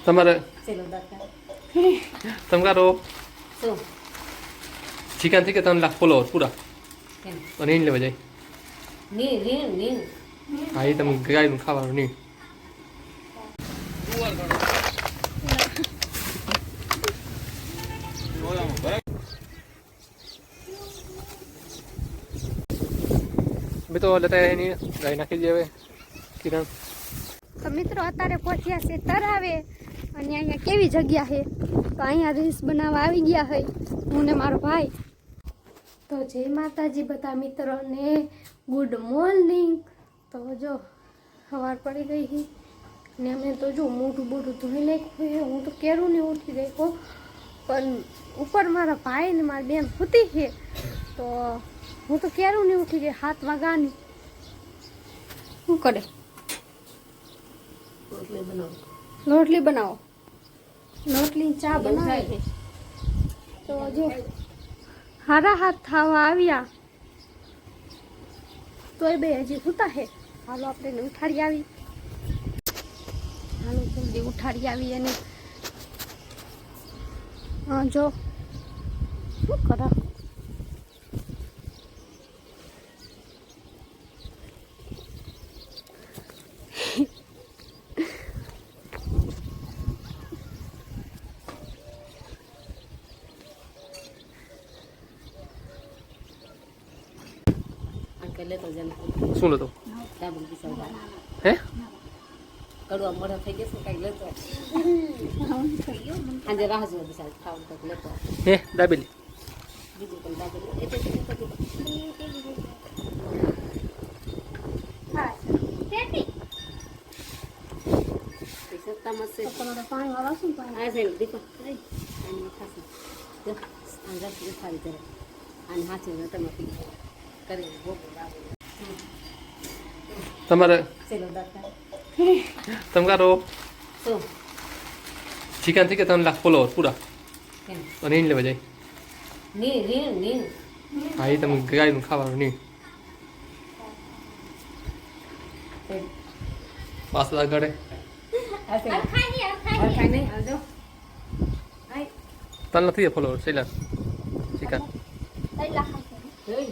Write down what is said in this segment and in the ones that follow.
તમારે તમારો ચિકન થી કે 3 લાખ ફોલોવર પૂરા અને એને લેવા જાય હા એ તમે ગાયનું ખાવાનું નહીં મેં તો લેતા એની ગાય નાખી દે હવે કિરણ. તો મિત્રો અત્યારે પહોંચ્યા છે તરાવે અને અહીંયા કેવી જગ્યા છે તો અહીંયા રીલ્સ બનાવવા આવી ગયા છે હું ને મારો ભાઈ. તો જય માતાજી બધા મિત્રોને, ગુડ મોર્નિંગ. તો જો સવાર પડી ગઈ છે ને અમે તો જો મોઢું બોઢું ધોઈ નાખ્યું છે. હું તો કેરું ને ઉઠી ગઈ પણ ઉપર મારા ભાઈ ને મારી બેન સૂતી છે તો હું તો કેરું ને ઉઠી ગઈ 7 વાગ્યાની. શું કરે? રોટલી બનાવો. રોટલી ચા બનાવે તો જો હારા હાથ થવા આવ્યા તોય બે હજી સૂતા હે. હાલો આપણે ઉઠાડી આવી. હાલો જલ્દી ઉઠાડી આવી અને હા જો શું કરા શું લેતો હે કડવા મોઢા થઈ ગયા છે કઈ લેતો આજે રાહ જોવા બિચાર ખાવ તો લેતો હે દાબેલી બીજું પણ દાબેલી પાણી વાળા શું પાણી આ છે દીપક આને ખાસી જો આ જશે ફારી કરે આને હાથે તમે પી કરી ગોપો તમારે ચલો દાતા તમારો શું ચિકન થી કે 3 લાખ ફોલોવર પૂરા કેમ અને એને લેવા જાય ની હા એ તમે ગાયનું ખાવાનું નહીં પાછલા ગળે ખાઈ નહીં આવજો તલ નથી ફોલોવર શૈલા ચિકન જોઈ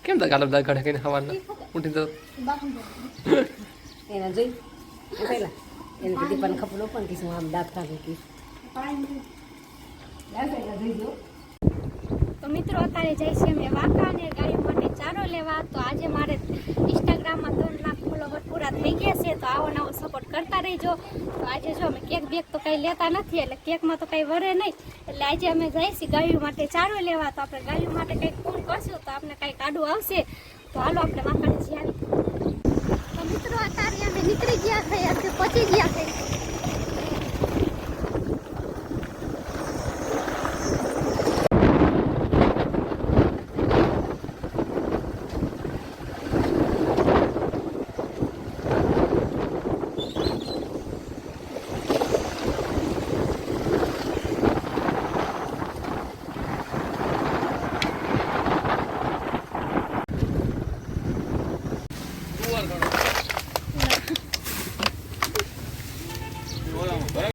કેમ તા ગાલબ દા ગળે કઈને ખાવાના ઉઠી તો એના જોઈ પેલા એને કીધી પણ ખપલો પણ કીધું આમ દાંત કાઢી કી તો મિત્રો અત્યારે જઈ છીએ અમે વાંકા અને ગાયો માટે ચારો લેવા. તો આજે મારે ઇન્સ્ટાગ્રામમાં 3 લાખ ફોલોવર પૂરા થઈ ગયા છે તો આવો નવો સપોર્ટ કરતા રહીજો. તો આજે જો અમે કેક બેક તો કંઈ લેતા નથી એટલે કેકમાં તો કંઈ વરે નહીં એટલે આજે અમે જઈએ છીએ ગાયો માટે ચારો લેવા. તો આપણે ગાયો માટે કંઈક ફોન કરશું તો આપણે કંઈક આડું આવશે તો હાલો આપણે વાંકાને જઈ આવી. તો મિત્રો અત્યારે અમે નીકળી ગયા છે આજે પહોંચી ગયા છે.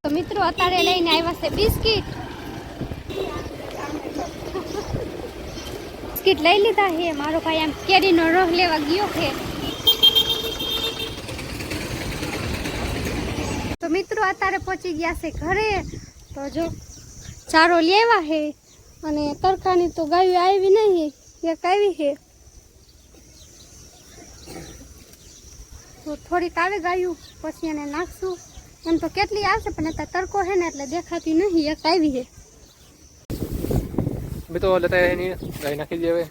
તો મિત્રો અત્યારે લઈને આવ્યા છે બિસ્કિટ. બિસ્કિટ લઈ લીધા છે. મારો ભાઈ આમ કેરીનો રસ લેવા ગયો છે. તો મિત્રો અત્યારે પહોંચી ગયા છે ઘરે. તો જો ચારો લેવા છે અને તરકાની તો ગાયો આવી નહીં એક આવી છે તો થોડીક આવે ગાયું પછી એને નાખશું. એમ તો કેટલી આવશે પણ અત્યારે તડકો છે ને એટલે દેખાતી નહીં. એક આવી છે મેં તો લેતા એની ગાય નાખી દે હવે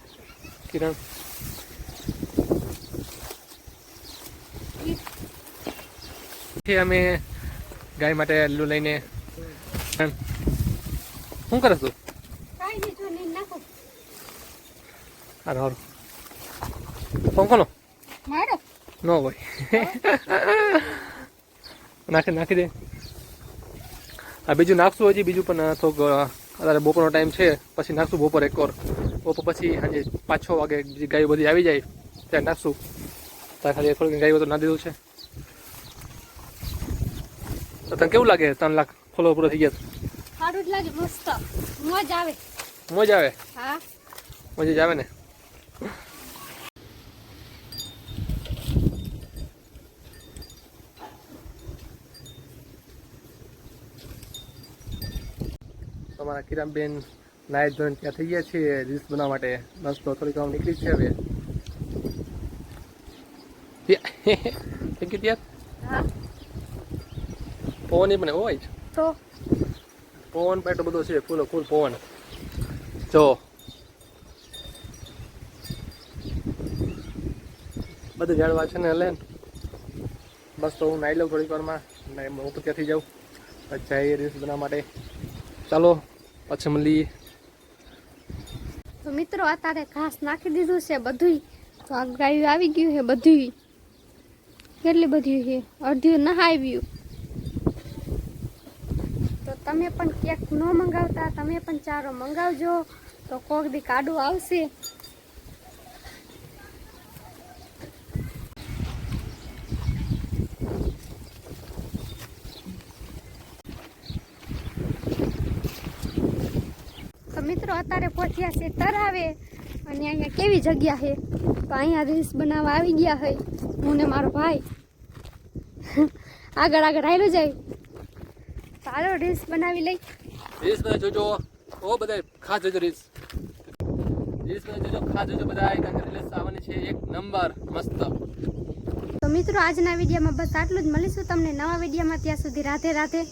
કિરણ. અમે ગાય માટે લીલું લઈને શું કરે તું? કાઈ નહીં જો લઈને નાખો. હારું હારું પંખો નો મારો ન હોય નાખી દે. આ બીજું નાખશું હજી બીજું પણ થોડુંક અત્યારે બપોરનો ટાઈમ છે પછી નાખશું બપોર 1 વાર પછી સાંજે 5-6 વાગે બીજી ગાયો બધી આવી જાય ત્યારે નાખશું. ત્યાં ખાલી થોડીક ગાયો તો ના દીધું છે. તો તને કેવું લાગે 3 લાખ ફોલો પૂરો થઈ ગયા? સારું જ લાગે, મસ્ત મોજ આવે. મોજ આવે? હા મોજ જ આવે ને. તમારા કિરામબેન નાઇટ ધોઈને ત્યાં થઈ ગયા છે રીલ્સ બનાવવા માટે. નાસ્તો થોડીક આમ નીકળી છે હવે. થઈ ગઈ ત્યાર? હા પવન એ પણ હોય જ. તો પવન પણ એટલો બધો છે, ફૂલ પવન. જો બધું ઝાડવા છે ને લે. બસ તો હું નાઈ લઉં થોડીક વારમાં ને હું તો ત્યાંથી જાઉં પછી જઈએ રીલ્સ બનાવવા માટે. ચાલો પછી મળીએ. તો મિત્રો અત્યારે ઘાસ નાખી દીધું છે બધુંય. તો આ ગાયું આવી ગયું છે બધુંય. કેટલી બધી છે, અડધું ના આવ્યું. તો તમે પણ કેક ન મંગાવતા, તમે પણ ચારો મંગાવજો તો કોક દી કાડું આવશે. તો મિત્રો અત્યારે પહોંચ્યા છે તરાવે અને અહીંયા કેવી જગ્યા છે. તો અહીંયા રીલ્સ બનાવવા આવી ગયા છે હું ને મારો ભાઈ. આગળ હાલ્યો જાય. ચાલો રીલ્સ બનાવી લઈ. રીલ્સ બધા જોજો. ઓ બધા ખાસ જોજો રીલ્સ. રીલ્સ બધા જોજો, ખાસ જોજો બધા. કારણ કે રીલ્સ આવવાની છે એક નંબર મસ્ત. તો મિત્રો આજના વિડીયોમાં બસ આટલું જ. મળીશું તમને નવા વિડીયોમાં. ત્યાં સુધી રાધે રાધે.